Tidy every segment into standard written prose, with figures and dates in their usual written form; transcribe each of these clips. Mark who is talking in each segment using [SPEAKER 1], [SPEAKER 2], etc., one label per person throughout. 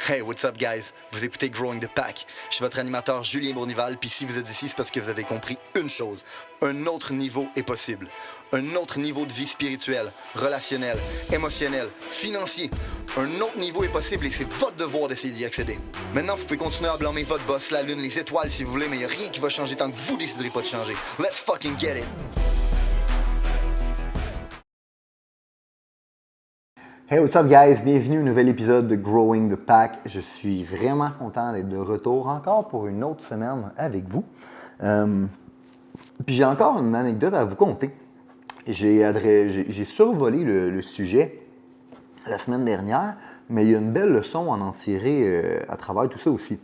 [SPEAKER 1] Hey, what's up, guys? Vous écoutez Growing the Pack. Je suis votre animateur Julien Bournival, puis si vous êtes ici, c'est parce que vous avez compris une chose. Un autre niveau est possible. Un autre niveau de vie spirituelle, relationnelle, émotionnelle, financier. Un autre niveau est possible et c'est votre devoir d'essayer d'y accéder. Maintenant, vous pouvez continuer à blâmer votre boss, la lune, les étoiles si vous voulez, mais il n'y a rien qui va changer tant que vous déciderez pas de changer. Let's fucking get it!
[SPEAKER 2] Hey, what's up guys? Bienvenue à un nouvel épisode de Growing the Pack. Je suis vraiment content d'être de retour encore pour une autre semaine avec vous. Puis j'ai encore une anecdote à vous conter. J'ai survolé le sujet la semaine dernière, mais il y a une belle leçon à en tirer à travers tout ça aussi.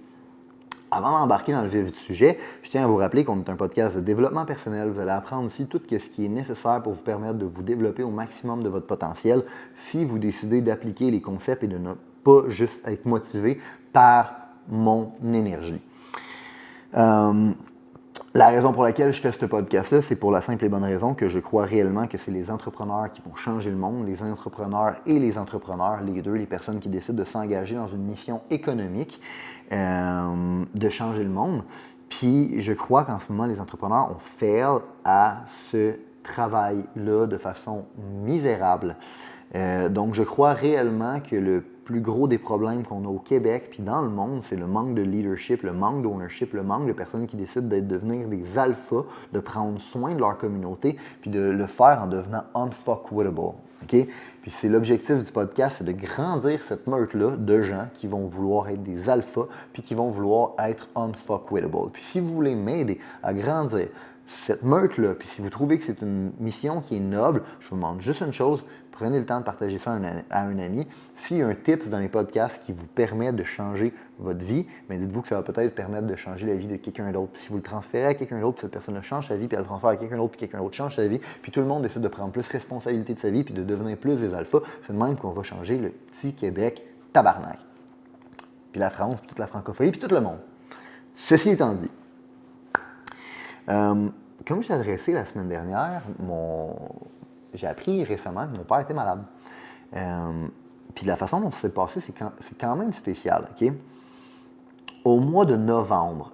[SPEAKER 2] Avant d'embarquer dans le vif du sujet, je tiens à vous rappeler qu'on est un podcast de développement personnel. Vous allez apprendre ici tout ce qui est nécessaire pour vous permettre de vous développer au maximum de votre potentiel si vous décidez d'appliquer les concepts et de ne pas juste être motivé par mon énergie. La raison pour laquelle je fais ce podcast-là, c'est pour la simple et bonne raison que je crois réellement que c'est les entrepreneurs qui vont changer le monde, les entrepreneurs, les deux, les personnes qui décident de s'engager dans une mission économique, de changer le monde. Puis je crois qu'en ce moment, les entrepreneurs ont fail à ce travail-là de façon misérable. Donc je crois réellement que le plus gros des problèmes qu'on a au Québec puis dans le monde, c'est le manque de leadership, le manque d'ownership, le manque de personnes qui décident de devenir des alphas, de prendre soin de leur communauté puis de le faire en devenant unfuckwittable. Okay? Puis c'est l'objectif du podcast, c'est de grandir cette meute-là de gens qui vont vouloir être des alphas puis qui vont vouloir être unfuckwittable. Puis si vous voulez m'aider à grandir cette meute-là, puis si vous trouvez que c'est une mission qui est noble, je vous demande juste une chose, prenez le temps de partager ça à un ami. S'il y a un tips dans mes podcasts qui vous permet de changer votre vie, bien dites-vous que ça va peut-être permettre de changer la vie de quelqu'un d'autre. Puis si vous le transférez à quelqu'un d'autre, puis cette personne change sa vie, puis elle le transfère à quelqu'un d'autre, puis quelqu'un d'autre change sa vie, puis tout le monde décide de prendre plus responsabilité de sa vie, puis de devenir plus des alphas, c'est de même qu'on va changer le petit Québec tabarnak. Puis la France, puis toute la francophonie, puis tout le monde. Ceci étant dit, comme je l'ai adressé la semaine dernière, j'ai appris récemment que mon père était malade. Puis la façon dont ça s'est passé, c'est quand même spécial. Okay? Au mois de novembre,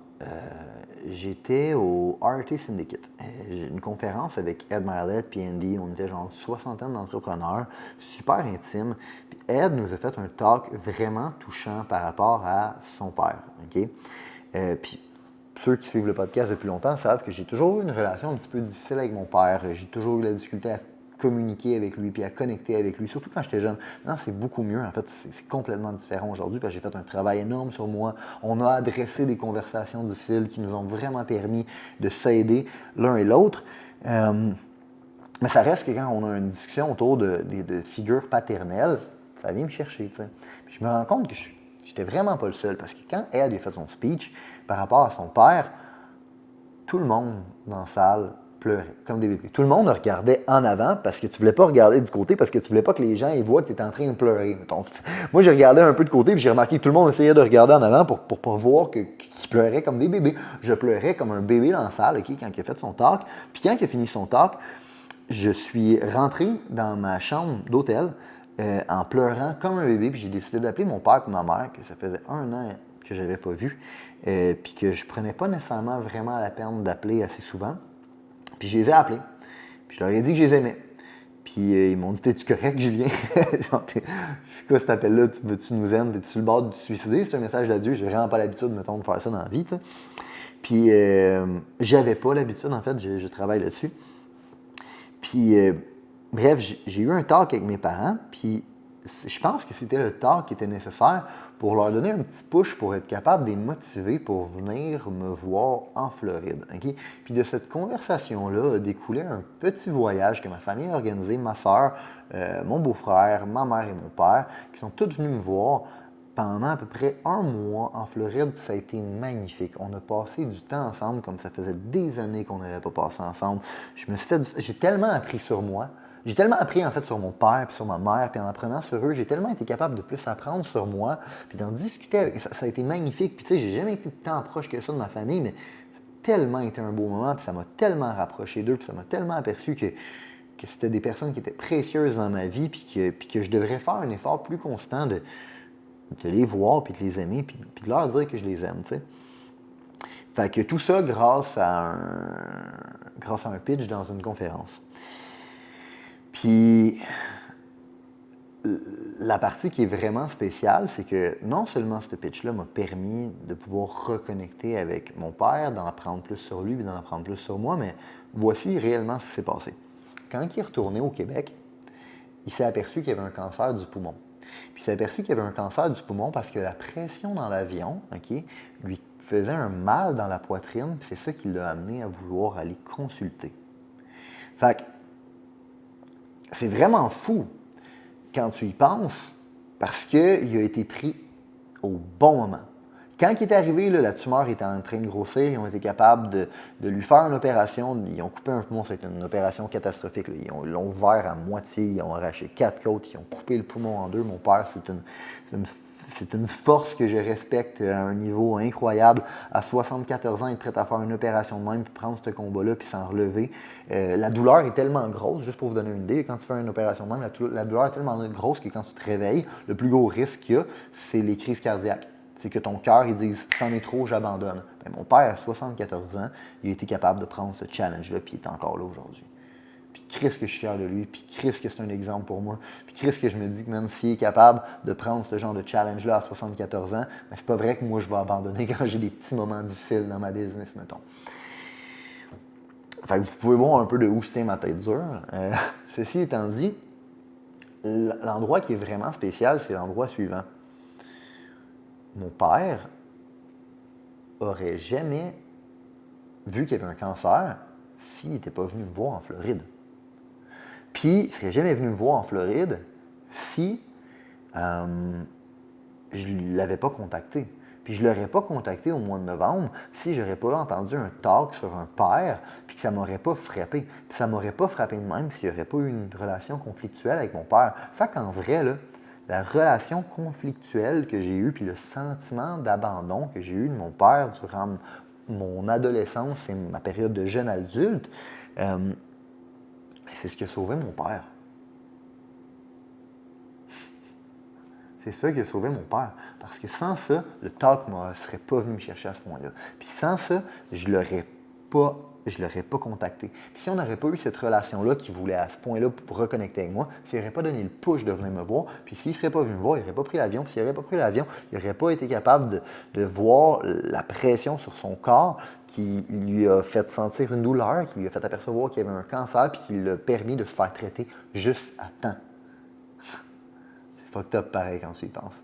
[SPEAKER 2] j'étais au RT Syndicate. J'ai une conférence avec Ed Mylett puis Andy. On était genre une soixantaine d'entrepreneurs, super intime. Puis Ed nous a fait un talk vraiment touchant par rapport à son père. Okay? Puis ceux qui suivent le podcast depuis longtemps savent que j'ai toujours eu une relation un petit peu difficile avec mon père. J'ai toujours eu la difficulté à communiquer avec lui puis à connecter avec lui, surtout quand j'étais jeune. Maintenant, c'est beaucoup mieux. En fait, c'est complètement différent aujourd'hui parce que j'ai fait un travail énorme sur moi. On a adressé des conversations difficiles qui nous ont vraiment permis de s'aider l'un et l'autre. Mais ça reste que quand on a une discussion autour de figures paternelles, ça vient me chercher. T'sais. Puis je me rends compte que j'étais vraiment pas le seul parce que quand Ed a fait son speech par rapport à son père, tout le monde dans la salle pleurait, comme des bébés. Tout le monde regardait en avant parce que tu voulais pas regarder du côté, parce que tu voulais pas que les gens ils voient que tu es en train de pleurer. Moi, j'ai regardé un peu de côté, puis j'ai remarqué que tout le monde essayait de regarder en avant pour pas voir qu'ils pleuraient comme des bébés. Je pleurais comme un bébé dans la salle, okay, quand il a fait son talk. Puis quand il a fini son talk, je suis rentré dans ma chambre d'hôtel en pleurant comme un bébé, puis j'ai décidé d'appeler mon père et ma mère, que ça faisait 1 an que je n'avais pas vu, puis que je prenais pas nécessairement vraiment la peine d'appeler assez souvent. Puis je les ai appelés. Puis je leur ai dit que je les aimais. Puis ils m'ont dit « T'es-tu correct, Julien? » C'est quoi cet appel-là? Tu nous aimes? T'es-tu sur le bord de te suicider? C'est un message d'adieu. J'ai vraiment pas l'habitude, mettons, de faire ça dans la vie. T'sais. Puis j'avais pas l'habitude, en fait. Je travaille là-dessus. Puis bref, j'ai eu un talk avec mes parents. Puis je pense que c'était le talk qui était nécessaire pour leur donner un petit push pour être capable de les motiver pour venir me voir en Floride. Okay? Puis de cette conversation-là a découlé un petit voyage que ma famille a organisé, ma soeur, mon beau-frère, ma mère et mon père, qui sont tous venus me voir pendant à peu près 1 mois en Floride. Ça a été magnifique. On a passé du temps ensemble comme ça faisait des années qu'on n'avait pas passé ensemble. J'ai tellement appris sur moi. J'ai tellement appris en fait sur mon père puis sur ma mère, puis en apprenant sur eux, j'ai tellement été capable de plus apprendre sur moi, puis d'en discuter avec. Ça a été magnifique. Puis tu sais, j'ai jamais été tant proche que ça de ma famille, mais ça a tellement été un beau moment, puis ça m'a tellement rapproché d'eux, puis ça m'a tellement aperçu que c'était des personnes qui étaient précieuses dans ma vie, puis que je devrais faire un effort plus constant de les voir, puis de les aimer, puis de leur dire que je les aime, tu sais. Fait que tout ça grâce à un pitch dans une conférence. Puis, la partie qui est vraiment spéciale, c'est que non seulement ce pitch-là m'a permis de pouvoir reconnecter avec mon père, d'en apprendre plus sur lui, puis d'en apprendre plus sur moi, mais voici réellement ce qui s'est passé. Quand il est retourné au Québec, il s'est aperçu qu'il y avait un cancer du poumon. Puis il s'est aperçu qu'il y avait un cancer du poumon parce que la pression dans l'avion, lui faisait un mal dans la poitrine, puis c'est ça qui l'a amené à vouloir aller consulter. Fait que c'est vraiment fou quand tu y penses, parce qu'il a été pris au bon moment. Quand il est arrivé, là, la tumeur était en train de grossir, ils ont été capables de lui faire une opération. Ils ont coupé un poumon, c'était une opération catastrophique. Là. Ils l'ont ouvert à moitié, ils ont arraché 4 côtes, ils ont coupé le poumon en 2. Mon père, c'est une force que je respecte à un niveau incroyable. À 74 ans, être prêt à faire une opération de même, puis prendre ce combat-là, puis s'en relever. La douleur est tellement grosse, juste pour vous donner une idée, quand tu fais une opération de même, la douleur est tellement grosse que quand tu te réveilles, le plus gros risque qu'il y a, c'est les crises cardiaques. C'est que ton cœur, il dit « c'en est trop, j'abandonne ». Mon père, à 74 ans, il a été capable de prendre ce challenge-là, puis il est encore là aujourd'hui. Puis Christ que je suis fier de lui, puis Christ que c'est un exemple pour moi, puis Christ que je me dis que même s'il est capable de prendre ce genre de challenge-là à 74 ans, mais c'est pas vrai que moi je vais abandonner quand j'ai des petits moments difficiles dans ma business, mettons. Fait que vous pouvez voir un peu de où je tiens ma tête dure. Ceci étant dit, l'endroit qui est vraiment spécial, c'est l'endroit suivant. Mon père aurait jamais vu qu'il y avait un cancer s'il n'était pas venu me voir en Floride. Puis, il ne serait jamais venu me voir en Floride si je ne l'avais pas contacté. Puis je ne l'aurais pas contacté au mois de novembre si je n'aurais pas entendu un talk sur un père puis que ça ne m'aurait pas frappé. Puis ça ne m'aurait pas frappé de même s'il n'y aurait pas eu une relation conflictuelle avec mon père. Fait qu'en vrai, là, la relation conflictuelle que j'ai eue puis le sentiment d'abandon que j'ai eu de mon père durant mon adolescence et ma période de jeune adulte, c'est ce qui a sauvé mon père. C'est ça qui a sauvé mon père. Parce que sans ça, le talk ne serait pas venu me chercher à ce point-là. Puis sans ça, je ne l'aurais pas contacté. Puis si on n'aurait pas eu cette relation-là qui voulait à ce point-là reconnecter avec moi, s'il n'aurait pas donné le push de venir me voir, puis s'il ne serait pas venu me voir, il n'aurait pas pris l'avion. Puis s'il n'aurait pas pris l'avion, il n'aurait pas été capable de voir la pression sur son corps qui lui a fait sentir une douleur, qui lui a fait apercevoir qu'il y avait un cancer, puis qui lui a permis de se faire traiter juste à temps. C'est fucked up pareil quand tu y penses.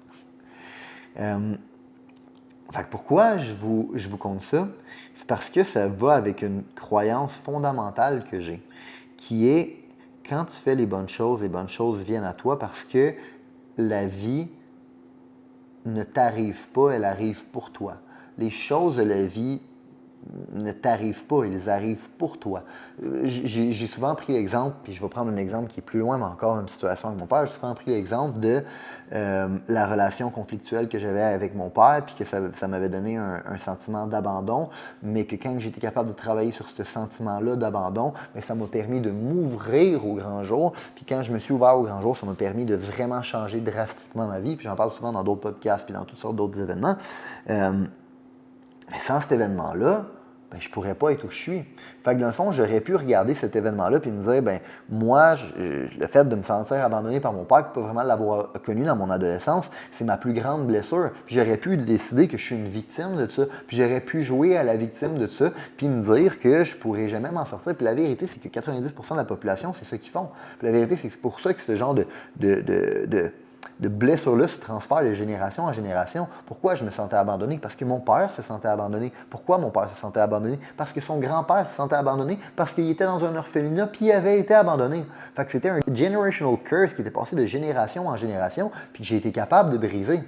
[SPEAKER 2] Fait que pourquoi je vous conte ça? C'est parce que ça va avec une croyance fondamentale que j'ai, qui est quand tu fais les bonnes choses viennent à toi parce que la vie ne t'arrive pas, elle arrive pour toi. Les choses de la vie ne t'arrivent pas, ils arrivent pour toi. J'ai souvent pris l'exemple, puis je vais prendre un exemple qui est plus loin, mais encore une situation avec mon père. J'ai souvent pris l'exemple de la relation conflictuelle que j'avais avec mon père, puis que ça m'avait donné un sentiment d'abandon, mais que quand j'étais capable de travailler sur ce sentiment-là d'abandon, bien, ça m'a permis de m'ouvrir au grand jour. Puis quand je me suis ouvert au grand jour, ça m'a permis de vraiment changer drastiquement ma vie. Puis j'en parle souvent dans d'autres podcasts, puis dans toutes sortes d'autres événements. Mais sans cet événement-là, ben, je ne pourrais pas être où je suis. Fait que dans le fond, j'aurais pu regarder cet événement-là et me dire, ben moi, le fait de me sentir abandonné par mon père et pas vraiment l'avoir connu dans mon adolescence, c'est ma plus grande blessure. Puis j'aurais pu décider que je suis une victime de ça. Puis j'aurais pu jouer à la victime de ça puis me dire que je ne pourrais jamais m'en sortir. Puis la vérité, c'est que 90% de la population, c'est ça qu'ils font. Puis la vérité, c'est pour ça que ce genre de blessure-là se transfère de génération en génération. Pourquoi je me sentais abandonné? Parce que mon père se sentait abandonné. Pourquoi mon père se sentait abandonné? Parce que son grand-père se sentait abandonné, parce qu'il était dans un orphelinat puis il avait été abandonné. Fait que c'était un generational curse qui était passé de génération en génération puis que j'ai été capable de briser.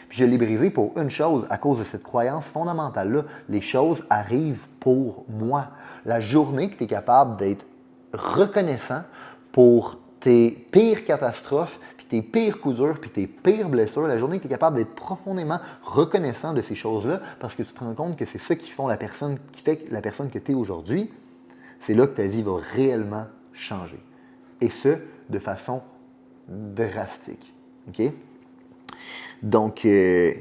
[SPEAKER 2] Puis je l'ai brisé pour une chose, à cause de cette croyance fondamentale-là. Les choses arrivent pour moi. La journée que tu es capable d'être reconnaissant pour tes pires catastrophes, tes pires coups durs puis tes pires blessures, la journée que tu es capable d'être profondément reconnaissant de ces choses-là, parce que tu te rends compte que c'est ça qui fait la personne que tu es aujourd'hui, c'est là que ta vie va réellement changer. Et ce, de façon drastique. OK? Donc, je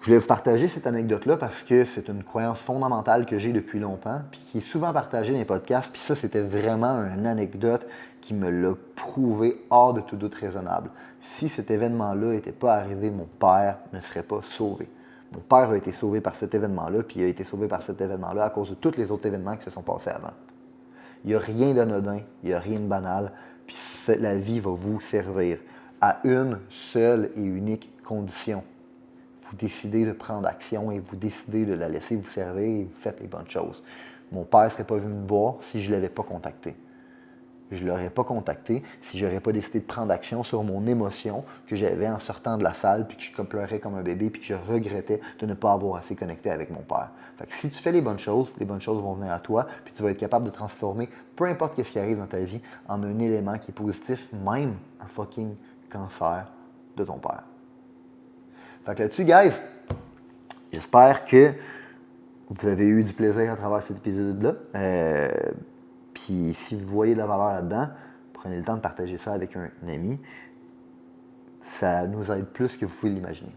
[SPEAKER 2] voulais vous partager cette anecdote-là parce que c'est une croyance fondamentale que j'ai depuis longtemps, puis qui est souvent partagée dans les podcasts. Puis ça, c'était vraiment une anecdote qui me l'a prouvé hors de tout doute raisonnable. Si cet événement-là n'était pas arrivé, mon père ne serait pas sauvé. Mon père a été sauvé par cet événement-là, puis il a été sauvé par cet événement-là à cause de tous les autres événements qui se sont passés avant. Il n'y a rien d'anodin, il n'y a rien de banal, puis la vie va vous servir à une seule et unique condition. Vous décidez de prendre action et vous décidez de la laisser vous servir et vous faites les bonnes choses. Mon père ne serait pas venu me voir si je ne l'avais pas contacté. Je ne l'aurais pas contacté si je n'aurais pas décidé de prendre action sur mon émotion que j'avais en sortant de la salle, puis que je pleurais comme un bébé, puis que je regrettais de ne pas avoir assez connecté avec mon père. Fait que si tu fais les bonnes choses vont venir à toi, puis tu vas être capable de transformer peu importe ce qui arrive dans ta vie en un élément qui est positif, même un fucking cancer de ton père. Fait que là-dessus, guys, j'espère que vous avez eu du plaisir à travers cet épisode-là. Puis si vous voyez de la valeur là-dedans, prenez le temps de partager ça avec un ami. Ça nous aide plus que vous pouvez l'imaginer.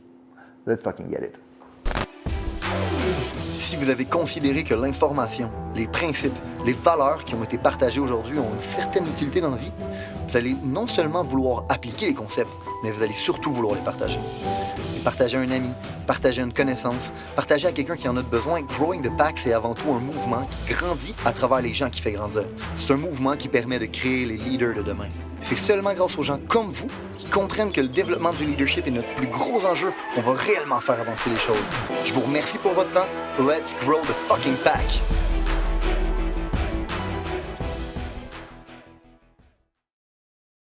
[SPEAKER 2] Let's fucking get it.
[SPEAKER 1] Si vous avez considéré que l'information, les principes, les valeurs qui ont été partagées aujourd'hui ont une certaine utilité dans la vie, vous allez non seulement vouloir appliquer les concepts, mais vous allez surtout vouloir les partager. Et partager à un ami, partager à une connaissance, partager à quelqu'un qui en a besoin. Growing the Pack, c'est avant tout un mouvement qui grandit à travers les gens qui fait grandir. C'est un mouvement qui permet de créer les leaders de demain. C'est seulement grâce aux gens comme vous qui comprennent que le développement du leadership est notre plus gros enjeu qu'on va réellement faire avancer les choses. Je vous remercie pour votre temps. Let's grow the fucking pack!